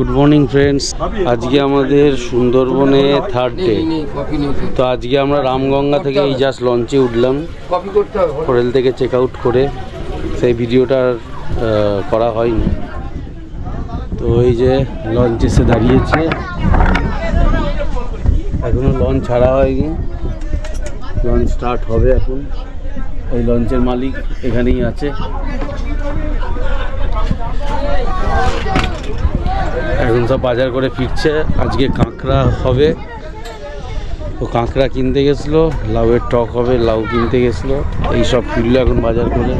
Good morning friends, আজকে আমাদের সুন্দরবনে থার্ড ডে। তো আজকে আমরা রামগঙ্গা থেকে এই জাস্ট লঞ্চে উঠলাম, হোটেল থেকে চেক আউট করে। সেই ভিডিওটা করা হয়নি। তো এই যে লঞ্চ এসে দাঁড়িয়েছে, এখনো লঞ্চ ছাড়া হয়নি, লঞ্চ স্টার্ট হবে এখন। এই লঞ্চের মালিক এখানেই আছে। এখন সব বাজার করে ফিরছে। আজকে কাঁকড়া হবে, তো কাঁকড়া কিনতে গেছিলো, লাউয়ের টক হবে, লাউ কিনতে গেছিলো। এই সব ফিরলো এখন বাজার করে।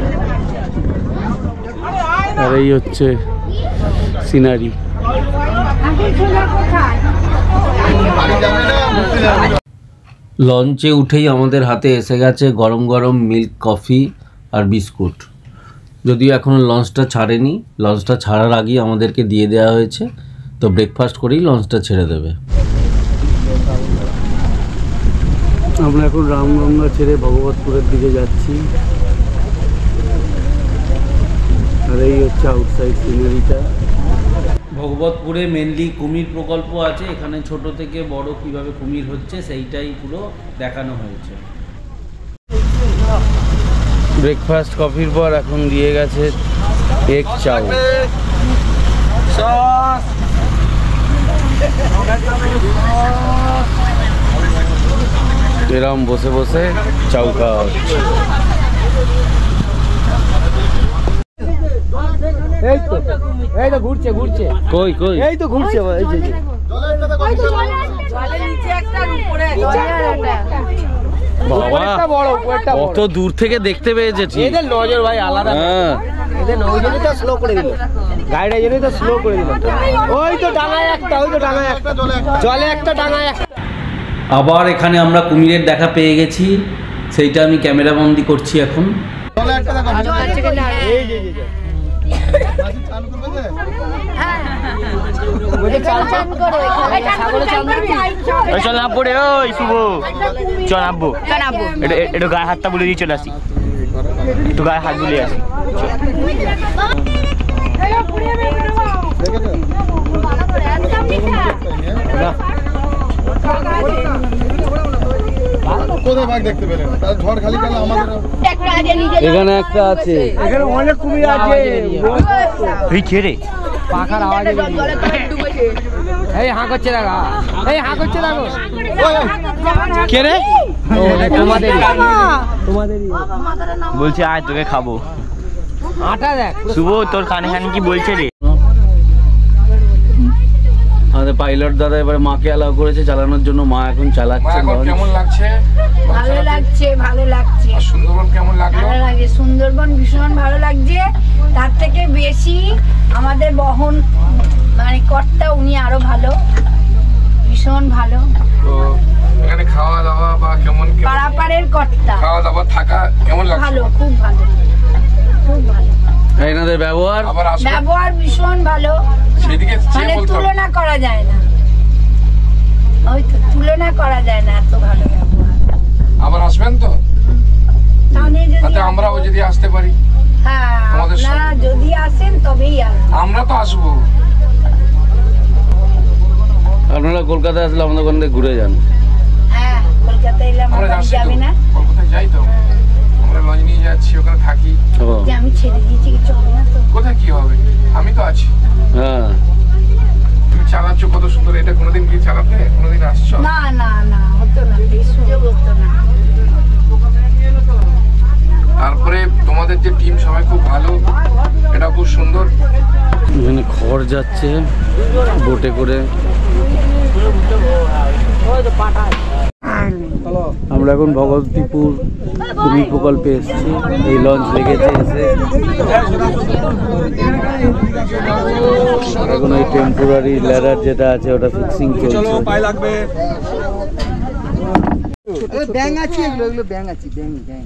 আর এই হচ্ছে সিনারি। লঞ্চে উঠেই আমাদের হাতে এসে গেছে গরম গরম মিল্ক কফি আর বিস্কুট। যদিও এখনও লঞ্চটা ছাড়েনি, লঞ্চটা ছাড়ার আগেই আমাদেরকে দিয়ে দেওয়া হয়েছে। তো ব্রেকফাস্ট করেই লঞ্চটা ছেড়ে দেবে। আমরা এখন রামগঙ্গা ছেড়ে ভগবতপুরের দিকে যাচ্ছি। আর এই হচ্ছে আউটসাইড সিনারিটা। ভগবতপুরে মেনলি কুমির প্রকল্প আছে, এখানে ছোট থেকে বড় কিভাবে কুমির হচ্ছে সেইটাই পুরো দেখানো হয়েছে। ব্রেকফাস্ট কফির পর এখন দিয়ে গেছে এগ চাউ। এরম বসে বসে চাউ খাওয়া হচ্ছে। এই তো ঘুরছে ঘুরছে, কই কই এই তো ঘুরছে। কত দূর থেকে দেখতে পেয়েছে, এদের নজর ভাই আলাদা। এদের নজরই তো স্লো করে দিল, গাড়িটা জন্যই তো স্লো করে দিল। ওই তো ডাঙায় একটা, ওই তো ডাঙায় একটা, জলে একটা, ডাঙায় একটা। আবার এখানে আমরা কুমিরের দেখা পেয়ে গেছি, সেইটা আমি ক্যামেরা বন্দি করছি এখন। চল না পড়ে, ওই শুভ চল নামবো, একটু গায়ে হাতটা বুলিয়ে দিয়ে চলে আসি, একটু গায়ে হাত বুলিয়ে আসি। এখানে একটা আছে, এখানে অনেক কুমির আছে। রে পাখার আওয়াজ, এই হাঁ করছে দেখা, এই হাঁ করছে দেখো। কে রে? বলছে আয় তোকে খাবো। আটা দেখ শুভ, তোর কানে কানে কি বলছে রে? আমাদের পাইলট দাদা এবারে মাকে অ্যালাউ করেছে চালানোর জন্য। মা এখন চালাচ্ছে। কেমন লাগছে? ভালো লাগছে, ভালো লাগছে। সুন্দরবন কেমন লাগলো? ভালো লাগে, সুন্দরবন ভীষণ ভালো লাগছে। তার থেকে বেশি আমাদের বহন মানে কর্তা, উনি আরো ভালো, ভীষণ ভালো। তো এখানে খাওয়া দাওয়া বা কেমন? পারাপারের কর্তা, খাওয়া দাওয়া থাকা কেমন লাগছে? ভালো, খুব ভালো, খুব ভালো। এনাদের ব্যবহার ব্যবহার ভীষণ ভালো, সেদিকে মানে তুলনা করা যায় না। ওই তো তুলনা করা যায় না, এত ভালো ব্যবহার। আবার আসবেন তো? তাহলে যদি আমরাও যদি আসতে পারি। হ্যাঁ, আপনারা যদি আসেন তবেই আসবেন। আমরা তো আসবো। আপনারা কলকাতায় আসলে আমাদের ওখান থেকে ঘুরে যান। হ্যাঁ, কলকাতায় এলে আমরা যাবে না, কলকাতায় যাই তো, আমরা লঞ্চ নিয়ে যাচ্ছি, ওখানে থাকি। যে আমি ছেড়ে দিয়েছি, কিছু হবে না তো? কোথায় কি হবে, আমি তো আছি। হ্যাঁ, তুমি চালাচ্ছ কত সুন্দর। এটা কোনোদিন কি চালাতে, কোনোদিন আসছো? না না না, হতো না, এই সুযোগ হতো না। তারপরে তোমাদের যে টিম সবাই খুব ভালো, এটা খুব সুন্দর। এখানে খড় যাচ্ছে বোটে করে। আমরা এখন ভগবতীপুর কুমির প্রকল্পে এসেছি। এই লঞ্চ লেগেছে এসে। এখন এই টেম্পোরারি ল্যাডার যেটা আছে ওটা ফিক্সিং চলছে। ব্যাং আছে, এগুলো এগুলো ব্যাং আছে, ব্যাং ব্যাং।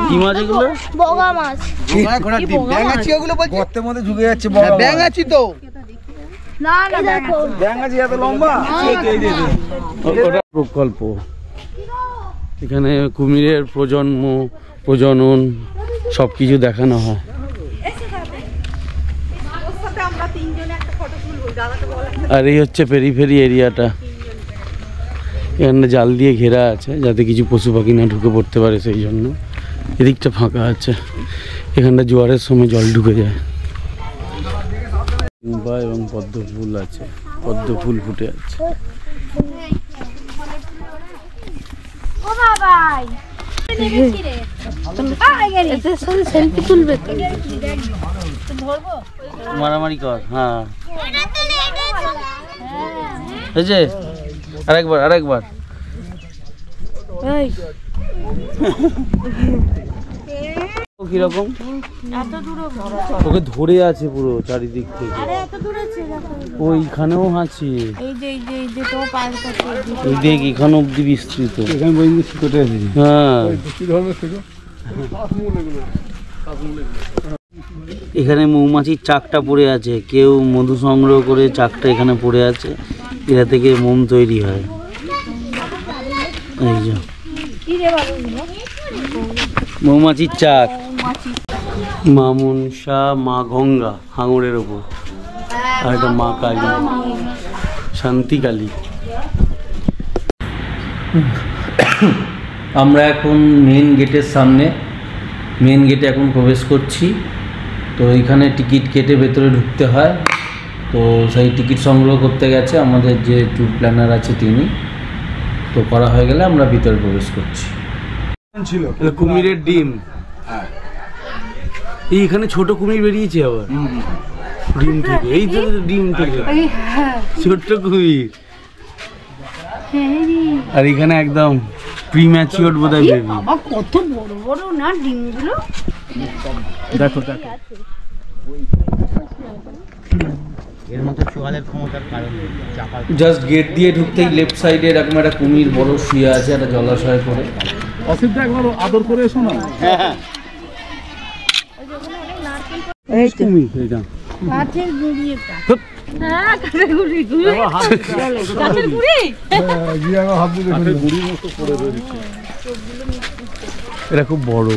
কি মাছ এগুলো? বগা মাছ। ব্যাং আছে, ওগুলো বলছি গর্তের মধ্যে ঢুকে যাচ্ছে। ব্যাং আছে তো, না না, দেখো ব্যাং আছে এত লম্বা। ওটা প্রকল্প। এখানে কুমিরের প্রজনন সব কিছু দেখানো হয়। আর এই হচ্ছে পেরিফেরি এরিয়াটা, এখানে জাল দিয়ে ঘেরা আছে যাতে কিছু পশু পাখি না ঢুকে পড়তে পারে, সেই জন্য এদিকটা ফাঁকা আছে। এখানটা জোয়ারের সময় জল ঢুকে যায়। এবং পদ্ম ফুল আছে, পদ্ম ফুল ফুটে আছে। মারামারি কর, হ্যাঁ আরেকবার কিরকম ওকে ধরে আছে পুরো চারিদিক থেকে, ওইখানেও আছে, এই দেখ এখানে অব্দি বিস্তৃত। হ্যাঁ এখানে মৌমাছির চাকটা পড়ে আছে, কেউ মধু সংগ্রহ করে চাকটা এখানে পড়ে আছে, এরা থেকে মোম তৈরি হয়। এই যে মৌমাছির চাক, মা মনসা, মা গঙ্গা হাঙরের ওপর, আর একটা মা কালী, শান্তি কালী। আমরা এখন মেন গেটের সামনে, মেন গেটে এখন প্রবেশ করছি। তো এইখানে টিকিট কেটে ভেতরে ঢুকতে হয়। তো সেই টিকিট সংগ্রহ করতে গেছে আমাদের যে ট্যুর প্ল্যানার আছে তিনি, তো করা হয়ে গেলে আমরা ভিতরে প্রবেশ করছি। কুমিরের ডিম, এইখানে ছোট কুমির বেরিয়েছে আবার ডিম থেকে, এই তো ডিম থেকে ছোট্ট কুমির। আর এখানে একদম প্রিম্যাচিওর বোধহয় বেবি। কত বড় বড় না ডিমগুলো, দেখো এর মতো চোয়ালের ক্ষমতার কারণ জাস্ট গেট দিয়ে ঢুকতেই লেফট সাইডে এরকম একটা কুমির বড় শুয়ে আছে একটা জলাশয় করে। অসিতটা একবার আদর করে এসো না। এই কুমির এটা কাঠের গুড়ি, এটা হুপ। হ্যাঁ কাঠের গুড়ি, কাঠের গুড়ি, এটা খুব বড়।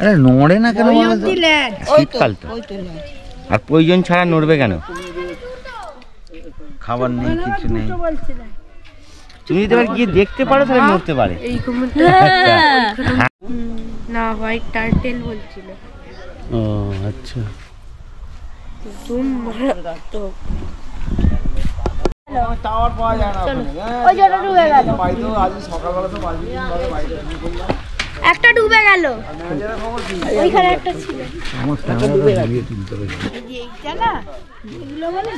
আরে নড়ে না কেন বলো তো? শীতকাল তো, আর প্রয়োজন ছাড়া নড়বে কেন? খাবার নেই, কিছু নেই। তুমি যদি গিয়ে দেখতে পারো তাহলে নড়তে পারে। এই কুমিরটা না হোয়াইট টার্টেল বলছিল। ও আচ্ছা, জুম মারা তো টাওয়ার পাওয়া যায় না ওখানে। ওই জন্য ডুবে গেল, বাইতো আজ সকালবেলা তো বাড়ি দিন বাইরে বললাম একটা ডুবে গেল, ওইখানে একটা ছিল, সমস্যা ডুবে গেল। এইটা না এগুলো বলে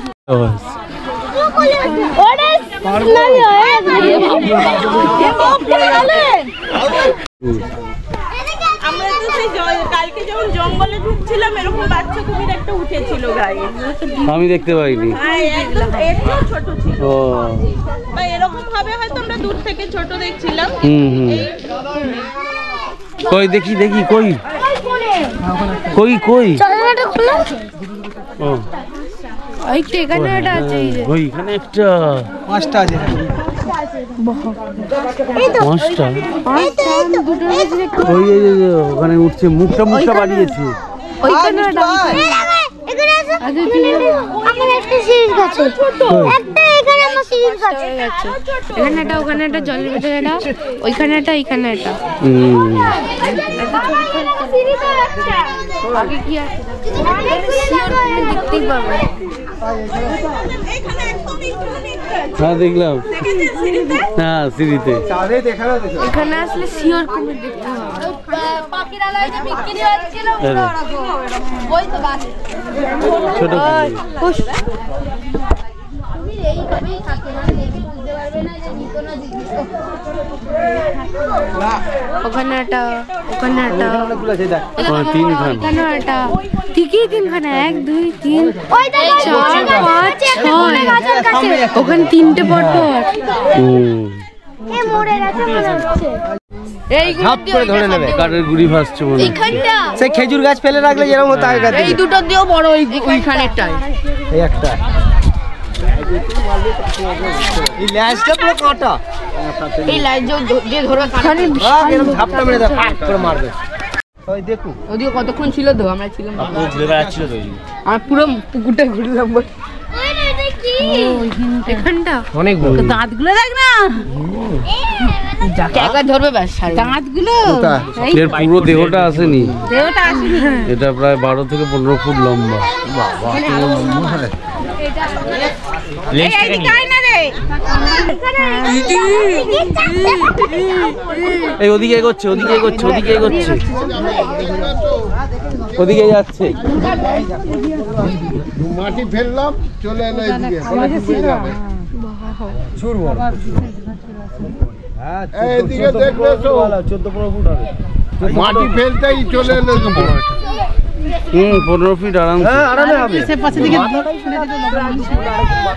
আমরা তো সেই কালকে যখন জঙ্গলে ঢুকছিলাম এরকম বাচ্চা কুমির একটা উঠেছিল গায়ে, আমি দেখতে পাইনি। একদম একটু ছোট ছিল, ও বা এরকম ভাবে হয়তো আমরা দূর থেকে ছোট দেখছিলাম। কই দেখি কই কই কই ও ওইটা এখানে একটা আছে, ওইখানে একটা পাঁচটা আছে। পাঁচটা দুটো ওই ওখানে উঠছে, মুখটা বাড়িয়েছে। ওইখানে একটা এখানে একটা, ওখানে একটা জলের ভেতরে একটা, ওইখানে একটা, এইখানে একটা। আগে কি আছে দেখতেই পাবো। হ্যাঁ দেখলাম, হ্যাঁ সিঁড়িতে। এখানে আসলে শিওর কুমির দেখতে হবে। ছোট ওখানে একটা, ওখানে একটা, তিনখান, এখানে একটা, ঠিকই তিনখানা, 1 2 3 4 5 6, ওখানে 3টে পর পর। কাঠের গুড়ি ভাসছে বলে সেই খেজুর গাছ ফেলে রাখলে যেরকম হতো আগেকার দিনে। এই দুটো দিয়েও বড়, ওইখানেরটাই এই একটা, এই ল্যাজটা পুরো কাঁটা, এই লাইট যে ধরে এরকম ঝাপটা মেরে দাও, ফাট করে মারবে। দেখুন ওদিকে কতক্ষণ ছিল তো আমরা ছিলাম ঘুরে বেড়াচ্ছিল তো আমরা পুরো পুকুরটা ঘুরলাম এখানটা অনেক বড় দাঁতগুলো দেখ না একবার ধরবে ব্যাস দাঁতগুলো এর পুরো দেহটা আসেনি, দেহটা আসেনি। এটা প্রায় 12 থেকে 15 ফুট লম্বা। এই ওদিকে এগোচ্ছে, ওদিকে এগোচ্ছে, ওদিকে এগোচ্ছে, ওদিকে যাচ্ছে। মাটি ফেললাম, চলে এলো এইদিকে, এইদিকে দেখলে তো 14-15 ফুট হবে। মাটি ফেলতেই চলে এলো। 15 ফিট আরাম, আরামে হবে।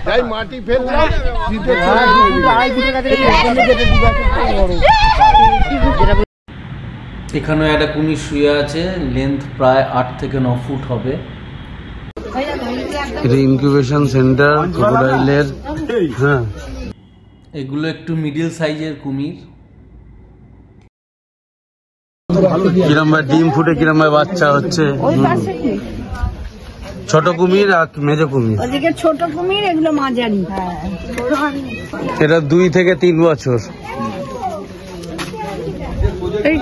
তাই মাটি ফেললাম, এখানেও একটা কুমির শুয়ে আছে, লেন্থ প্রায় 8 থেকে 9 ফুট হবে। এটা ইনকিউবেশন সেন্টার ক্রোকোডাইলের। হ্যাঁ, এগুলো একটু মিডিল সাইজের কুমির। কিরম ভাই ডিম ফুটে, কিরম ভাই বাচ্চা হচ্ছে। ছোট কুমির আর মেজো কুমির। ওদিকে ছোট কুমির, এগুলো মাঝারি। এটা 2 থেকে 3 বছর।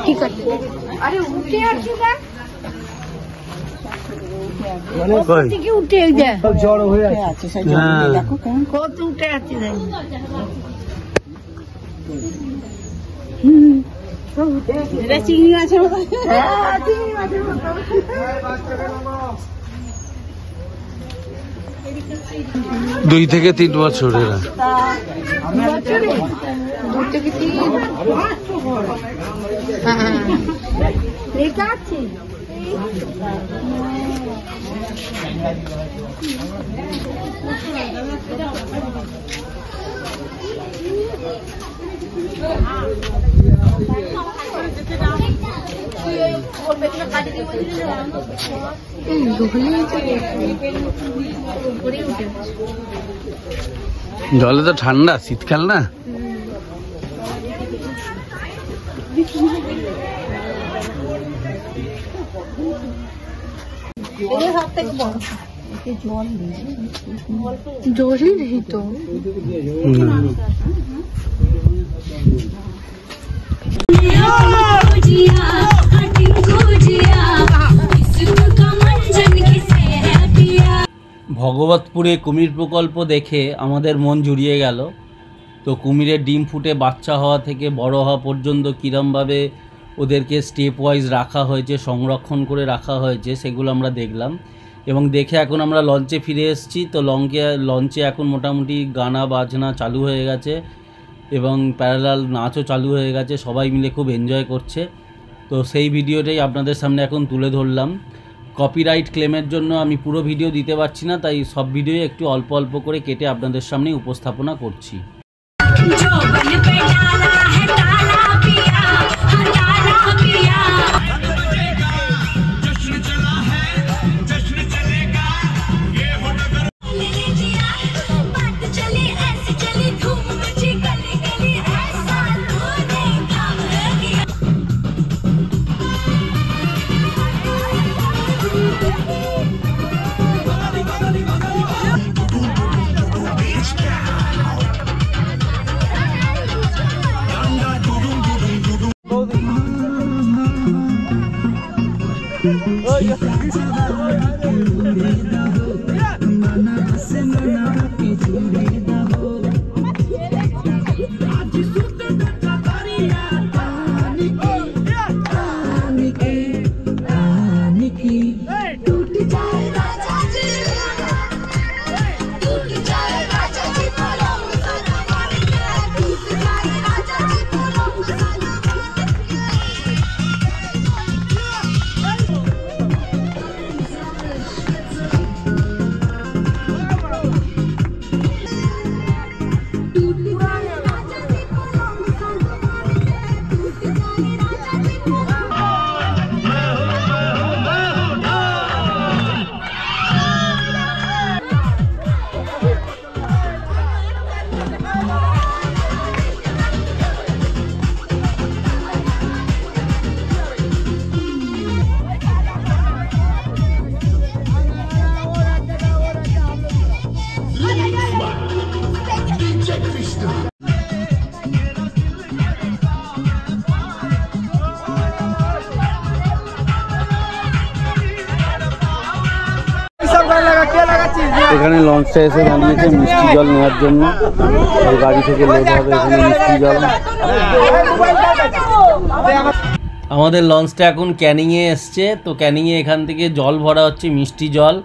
ঠিক আছে। আরে উঠে আসি না, থেকে উঠে যায়, জড়ো হয়ে আছে। দেখো কত উঠে আছে। এটা চিংড়ি মাছের মতো। 2 থেকে 3 বছর এরা। জলে তো ঠান্ডা, শীতকাল না। জলই নেই তো। ভগবতপুরে কুমির প্রকল্প দেখে আমাদের মন জুড়িয়ে গেল। তো কুমিরের ডিম ফুটে বাচ্চা হওয়া থেকে বড় হওয়া পর্যন্ত কীরমভাবে ওদেরকে স্টেপ ওয়াইজ রাখা হয়েছে, সংরক্ষণ করে রাখা হয়েছে, সেগুলো আমরা দেখলাম। এবং দেখে এখন আমরা লঞ্চে ফিরে এসেছি। তো লঞ্চে এখন মোটামুটি গানা বাজনা চালু হয়ে গেছে এবং প্যারালাল নাচও চালু হয়ে গেছে, সবাই মিলে খুব এনজয় করছে। তো সেই ভিডিওটাই আপনাদের সামনে এখন তুলে ধরলাম। কপিরাইট ক্লেমের জন্য আমি পুরো ভিডিও দিতে পারছি না, তাই সব ভিডিও একটু অল্প অল্প করে কেটে আপনাদের সামনে উপস্থাপনা করছি। এখানে লঞ্চটা এসে দাঁড়িয়েছে মিষ্টি জল নেওয়ার জন্য। এই গাড়ি থেকে লোক হবে এখানে মিষ্টি জল। আমাদের লঞ্চটা এখন ক্যানিংয়ে এসছে। তো ক্যানিংয়ে এখান থেকে জল ভরা হচ্ছে, মিষ্টি জল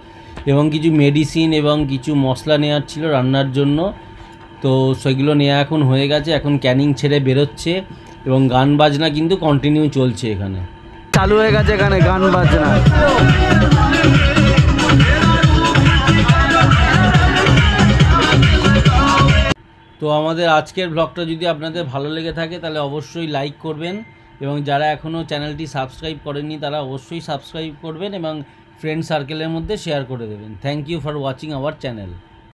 এবং কিছু মেডিসিন এবং কিছু মশলা নেওয়ার ছিল রান্নার জন্য। তো সেগুলো নেওয়া এখন হয়ে গেছে, এখন ক্যানিং ছেড়ে বেরোচ্ছে এবং গান বাজনা কিন্তু কন্টিনিউ চলছে। এখানে চালু হয়ে গেছে এখানে গান বাজনা। তো আমাদের আজকের ব্লগটা যদি আপনাদের ভালো লেগে থাকে তাহলে অবশ্যই লাইক করবেন এবং যারা এখনও চ্যানেলটি সাবস্ক্রাইব করেননি তারা অবশ্যই সাবস্ক্রাইব করবেন এবং ফ্রেন্ড সার্কেলের মধ্যে শেয়ার করে দেবেন। Thank you for watching our channel.